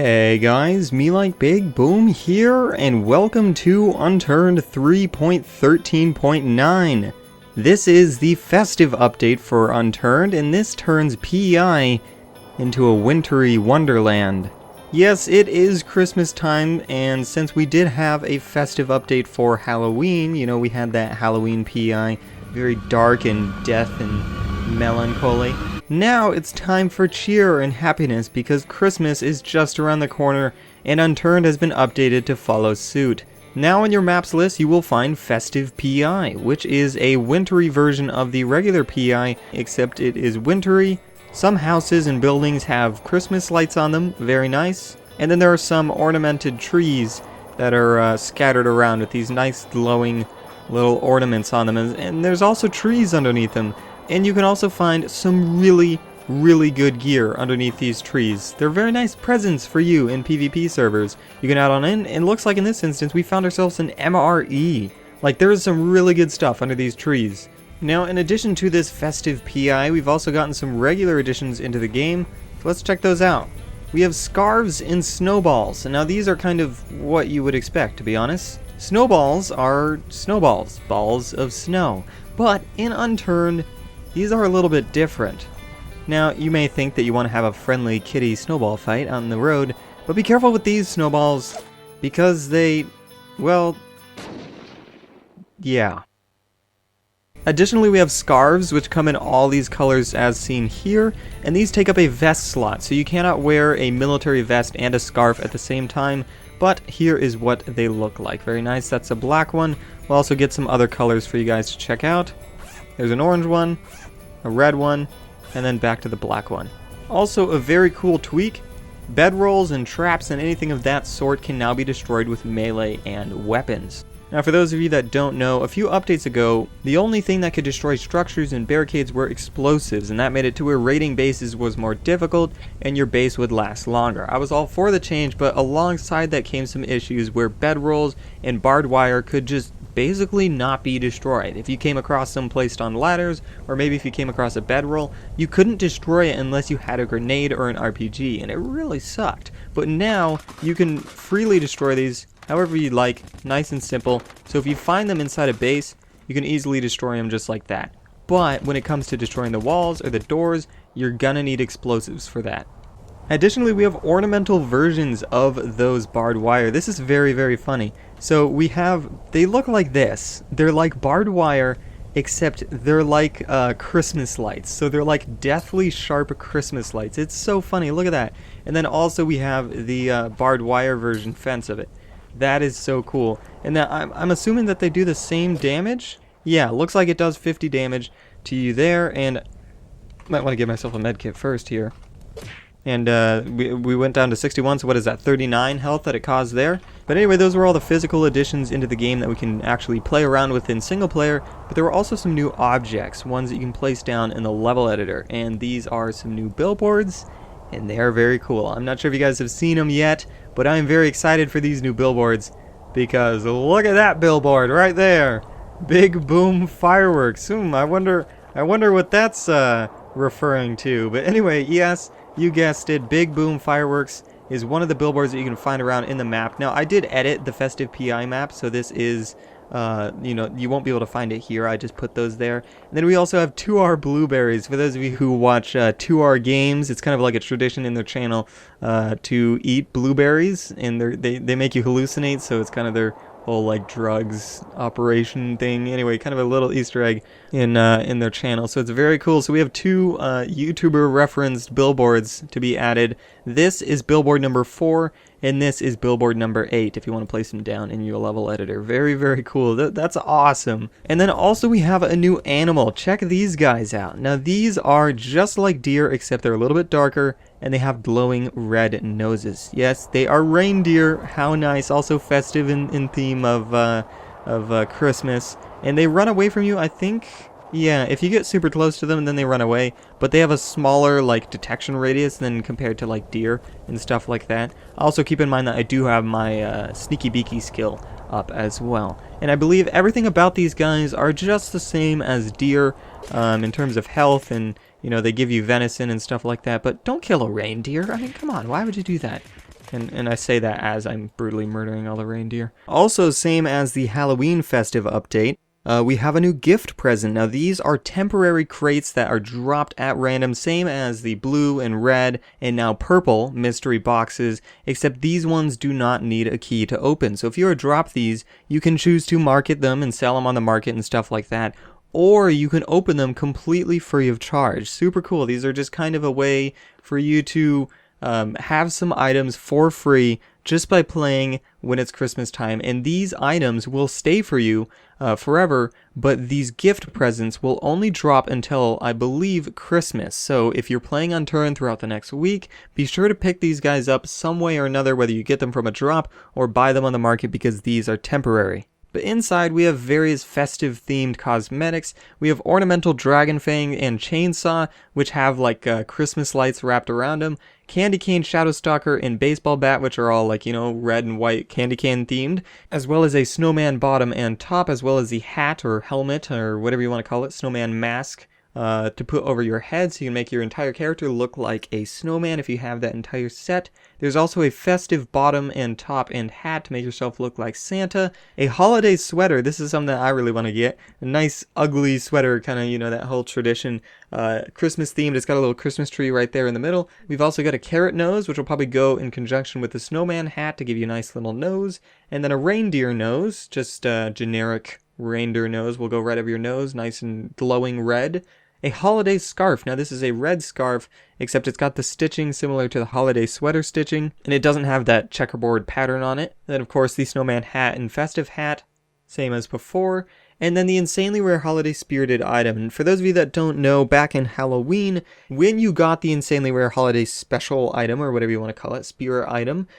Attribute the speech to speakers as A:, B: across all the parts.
A: Hey guys, MeLikeBigBoom here, and welcome to Unturned 3.13.9. This is the festive update for Unturned, and this turns PEI into a wintry wonderland. Yes, it is Christmas time, and since we did have a festive update for Halloween, you know, we had that Halloween PEI, very dark and death and melancholy. Now it's time for cheer and happiness because Christmas is just around the corner and Unturned has been updated to follow suit. Now on your maps list you will find Festive PEI, which is a wintry version of the regular PEI, except it is wintry. Some houses and buildings have Christmas lights on them, very nice. And then there are some ornamented trees that are scattered around with these nice glowing little ornaments on them, and there's also trees underneath them. And you can also find some really good gear underneath these trees. They're very nice presents for you in PvP servers. You can add on in, and it looks like in this instance we found ourselves an MRE. Like, there is some really good stuff under these trees. Now, in addition to this festive PI, we've also gotten some regular additions into the game. So let's check those out. We have Scarves and Snowballs, and now these are kind of what you would expect, to be honest. Snowballs are snowballs, balls of snow. But in Unturned, these are a little bit different. Now, you may think that you want to have a friendly kitty snowball fight out on the road, but be careful with these snowballs, because they, well, yeah. Additionally, we have Scarves, which come in all these colors as seen here, and these take up a vest slot, so you cannot wear a military vest and a scarf at the same time, but here is what they look like. Very nice. That's a black one. We'll also get some other colors for you guys to check out. There's an orange one, a red one, and then back to the black one. Also, a very cool tweak, bedrolls and traps and anything of that sort can now be destroyed with melee and weapons. Now, for those of you that don't know, a few updates ago, the only thing that could destroy structures and barricades were explosives, and that made it to where raiding bases was more difficult and your base would last longer. I was all for the change, but alongside that came some issues where bedrolls and barbed wire could just basically not be destroyed. If you came across them placed on ladders, or maybe if you came across a bedroll, you couldn't destroy it unless you had a grenade or an RPG, and it really sucked. But now, you can freely destroy these however you like, nice and simple. So if you find them inside a base, you can easily destroy them just like that. But when it comes to destroying the walls or the doors, you're gonna need explosives for that. Additionally, we have ornamental versions of those barbed wire. This is very funny. So we have, they look like this. They're like barbed wire, except they're like Christmas lights. So they're like deathly sharp Christmas lights. It's so funny, look at that. And then also we have the barbed wire version fence of it. That is so cool. And now I'm assuming that they do the same damage. Yeah, looks like it does 50 damage to you there. And might want to give myself a med kit first here. And we went down to 61, so what is that, 39 health that it caused there? But anyway, those were all the physical additions into the game that we can actually play around with in single player. But there were also some new objects, ones that you can place down in the level editor. And these are some new billboards, and they are very cool. I'm not sure if you guys have seen them yet, but I'm very excited for these new billboards, because look at that billboard right there. Big Boom Fireworks. I wonder what that's referring to. But anyway, yes, you guessed it, Big Boom Fireworks is one of the billboards that you can find around in the map. Now, I did edit the Festive PI map, so this is, you know, you won't be able to find it here. I just put those there. And then we also have 2R blueberries. For those of you who watch 2R games, it's kind of like a tradition in their channel to eat blueberries, and they make you hallucinate, so it's kind of their whole like drugs operation thing. Anyway, kind of a little Easter egg in their channel, so it's very cool. So we have two YouTuber referenced billboards to be added. This is billboard number 4, and this is billboard number 8 if you want to place them down in your level editor. Very cool. That's awesome. And then also we have a new animal. Check these guys out. Now these are just like deer, except they're a little bit darker, and they have glowing red noses. Yes, they are reindeer. How nice. Also festive in theme of Christmas. And they run away from you, I think. Yeah, if you get super close to them, then they run away. But they have a smaller, like, detection radius than compared to, like, deer and stuff like that. Also, keep in mind that I do have my Sneaky Beaky skill up as well. And I believe everything about these guys are just the same as deer in terms of health, and, you know, they give you venison and stuff like that. But don't kill a reindeer. I mean, come on, why would you do that? And I say that as I'm brutally murdering all the reindeer. Also, same as the Halloween festive update, we have a new gift present. Now these are temporary crates that are dropped at random, same as the blue and red and now purple mystery boxes, except these ones do not need a key to open. So if you are dropped these, you can choose to market them and sell them on the market and stuff like that. Or you can open them completely free of charge. Super cool. These are just kind of a way for you to have some items for free just by playing when it's Christmas time, and these items will stay for you forever, but these gift presents will only drop until, I believe, Christmas. So if you're playing Unturned throughout the next week, be sure to pick these guys up some way or another, whether you get them from a drop or buy them on the market, because these are temporary. But inside we have various festive themed cosmetics. We have ornamental dragon fang and chainsaw, which have like Christmas lights wrapped around them. Candy cane, shadow stalker, and baseball bat, which are all like, you know, red and white candy cane themed, as well as a snowman bottom and top, as well as the hat or helmet or whatever you want to call it, snowman mask, to put over your head so you can make your entire character look like a snowman if you have that entire set. There's also a festive bottom and top and hat to make yourself look like Santa. A holiday sweater, this is something that I really want to get. A nice ugly sweater, kind of, you know, that whole tradition, Christmas themed. It's got a little Christmas tree right there in the middle. We've also got a carrot nose, which will probably go in conjunction with the snowman hat to give you a nice little nose. And then a reindeer nose, just generic reindeer nose will go right over your nose, nice and glowing red. A holiday scarf. Now this is a red scarf, except it's got the stitching similar to the holiday sweater stitching, and it doesn't have that checkerboard pattern on it. Then of course the snowman hat and festive hat, same as before. And then the insanely rare holiday spirited item. And for those of you that don't know, back in Halloween, when you got the insanely rare holiday special item, or whatever you want to call it, spirit item,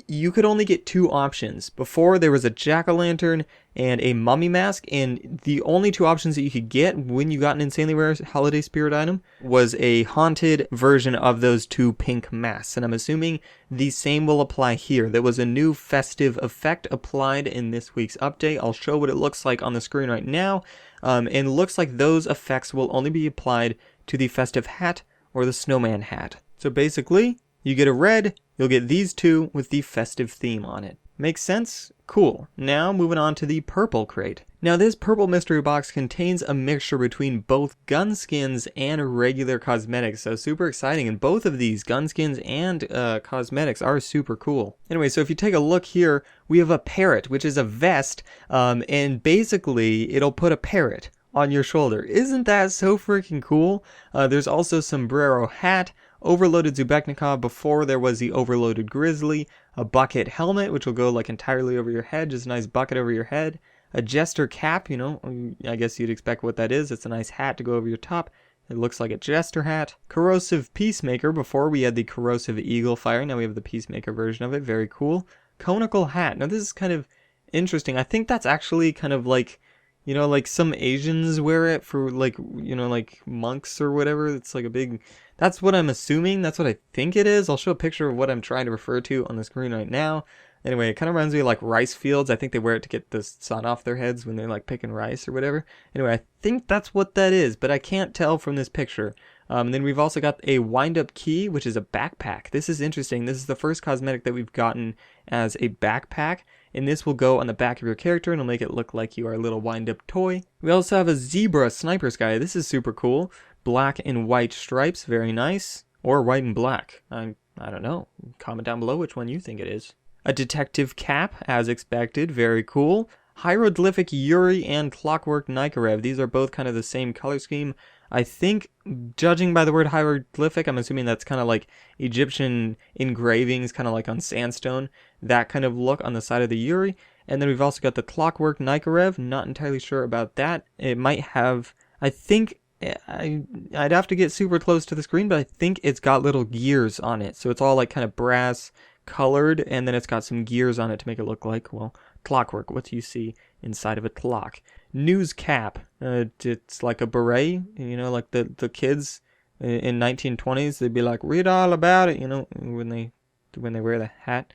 A: you could only get two options. Before, there was a jack-o'-lantern and a mummy mask, and the only two options that you could get when you got an insanely rare holiday spirit item was a haunted version of those two pink masks. And I'm assuming the same will apply here. There was a new festive effect applied in this week's update. I'll show what it looks like on the screen right now, and it looks like those effects will only be applied to the festive hat or the snowman hat. So basically, you get a red, you'll get these two with the festive theme on it. Makes sense? Cool. Now moving on to the purple crate. Now this purple mystery box contains a mixture between both gun skins and regular cosmetics, so super exciting. And both of these gun skins and cosmetics are super cool. Anyway, so if you take a look here, we have a parrot, which is a vest, and basically it'll put a parrot on your shoulder. Isn't that so freaking cool? There's also sombrero hat, overloaded Zubeknikov before there was the overloaded grizzly, a bucket helmet, which will go like entirely over your head, just a nice bucket over your head, a jester cap, you know, I guess you'd expect what that is. It's a nice hat to go over your top. It looks like a jester hat. Corrosive peacemaker. Before we had the corrosive eagle fire, now we have the peacemaker version of it. Very cool. Conical hat. Now this is kind of interesting. I think that's actually kind of like, you know, like some Asians wear it for like, you know, like monks or whatever. It's like a big, that's what I'm assuming. That's what I think it is. I'll show a picture of what I'm trying to refer to on the screen right now. Anyway, it kind of reminds me of like rice fields. I think they wear it to get the sun off their heads when they're like picking rice or whatever. Anyway, I think that's what that is, but I can't tell from this picture. And then we've also got a wind-up key, which is a backpack. This is interesting. This is the first cosmetic that we've gotten as a backpack. And this will go on the back of your character and it'll make it look like you are a little wind-up toy. We also have a zebra sniper sky. This is super cool. Black and white stripes, very nice. Or white and black. I don't know. Comment down below which one you think it is. A detective cap, as expected, very cool. Hieroglyphic Yuri and Clockwork Nikarev. These are both kind of the same color scheme. I think, judging by the word hieroglyphic, I'm assuming that's kind of like Egyptian engravings, kind of like on sandstone. That kind of look on the side of the Yuri. And then we've also got the Clockwork Nikarev. Not entirely sure about that. It might have, I think, I'd have to get super close to the screen, but I think it's got little gears on it. So it's all like kind of brass colored, and then it's got some gears on it to make it look like, well, clockwork. What do you see inside of a clock? News cap. It's like a beret, you know, like the kids in 1920s, they'd be like, read all about it, you know, when they wear the hat.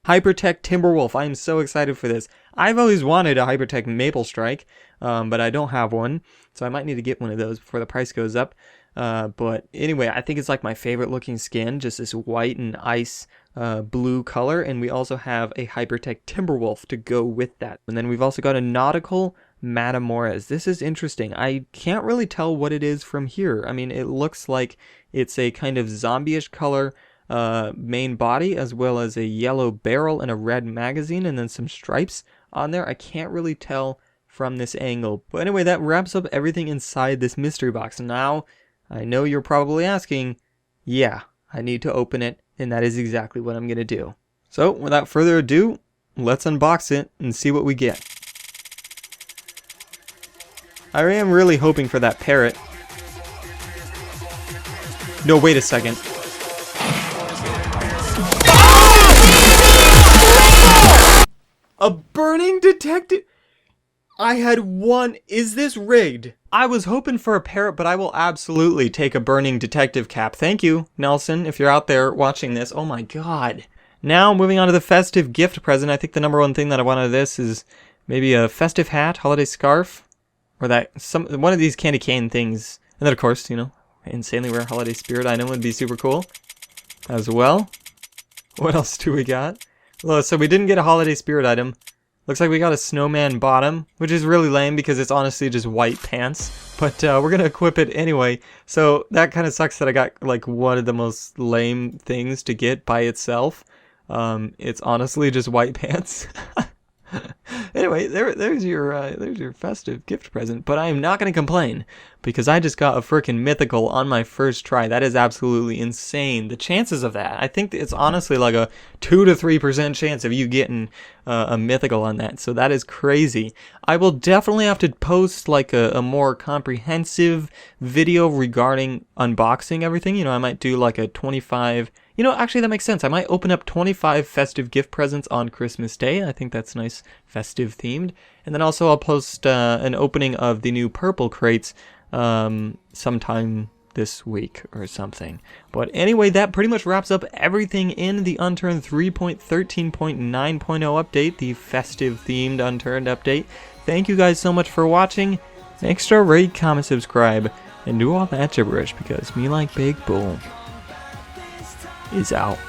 A: Hypertech Timberwolf. I am so excited for this. I've always wanted a Hypertech Maple Strike, but I don't have one, so I might need to get one of those before the price goes up. But anyway, I think it's like my favorite looking skin, just this white and ice blue color. And we also have a Hypertech Timberwolf to go with that. And then we've also got a Nautical Matamoras. This is interesting. I can't really tell what it is from here. I mean, it looks like it's a kind of zombie-ish color main body, as well as a yellow barrel and a red magazine, and then some stripes on there. I can't really tell from this angle. But anyway, that wraps up everything inside this mystery box. Now, I know you're probably asking, yeah, I need to open it, and that is exactly what I'm going to do. So, without further ado, let's unbox it and see what we get. I am really hoping for that parrot. No, wait a second. A burning detective? I had one. Is this rigged? I was hoping for a parrot, but I will absolutely take a burning detective cap. Thank you, Nelson, if you're out there watching this. Oh my god. Now, moving on to the festive gift present. I think the number one thing that I want out of this is maybe a festive hat, holiday scarf, or one of these candy cane things. And then, of course, you know, insanely rare holiday spirit item would be super cool as well. What else do we got? Well, so we didn't get a holiday spirit item. Looks like we got a snowman bottom, which is really lame because it's honestly just white pants. But we're going to equip it anyway. So that kind of sucks that I got like one of the most lame things to get by itself. It's honestly just white pants. Anyway, there's your festive gift present. But I am not going to complain because I just got a freaking mythical on my first try. That is absolutely insane. The chances of that, I think it's honestly like a 2 to 3% chance of you getting a mythical on that. So that is crazy. I will definitely have to post like a more comprehensive video regarding unboxing everything. You know, I might do like a 25. You know, actually that makes sense. I might open up 25 festive gift presents on Christmas Day. I think that's nice, festive themed. And then also I'll post an opening of the new purple crates sometime this week or something. But anyway, that pretty much wraps up everything in the Unturned 3.13.9.0 update, the festive themed Unturned update. Thank you guys so much for watching. Make sure to rate, comment, subscribe, and do all that gibberish because MeLikeBigBoom is out.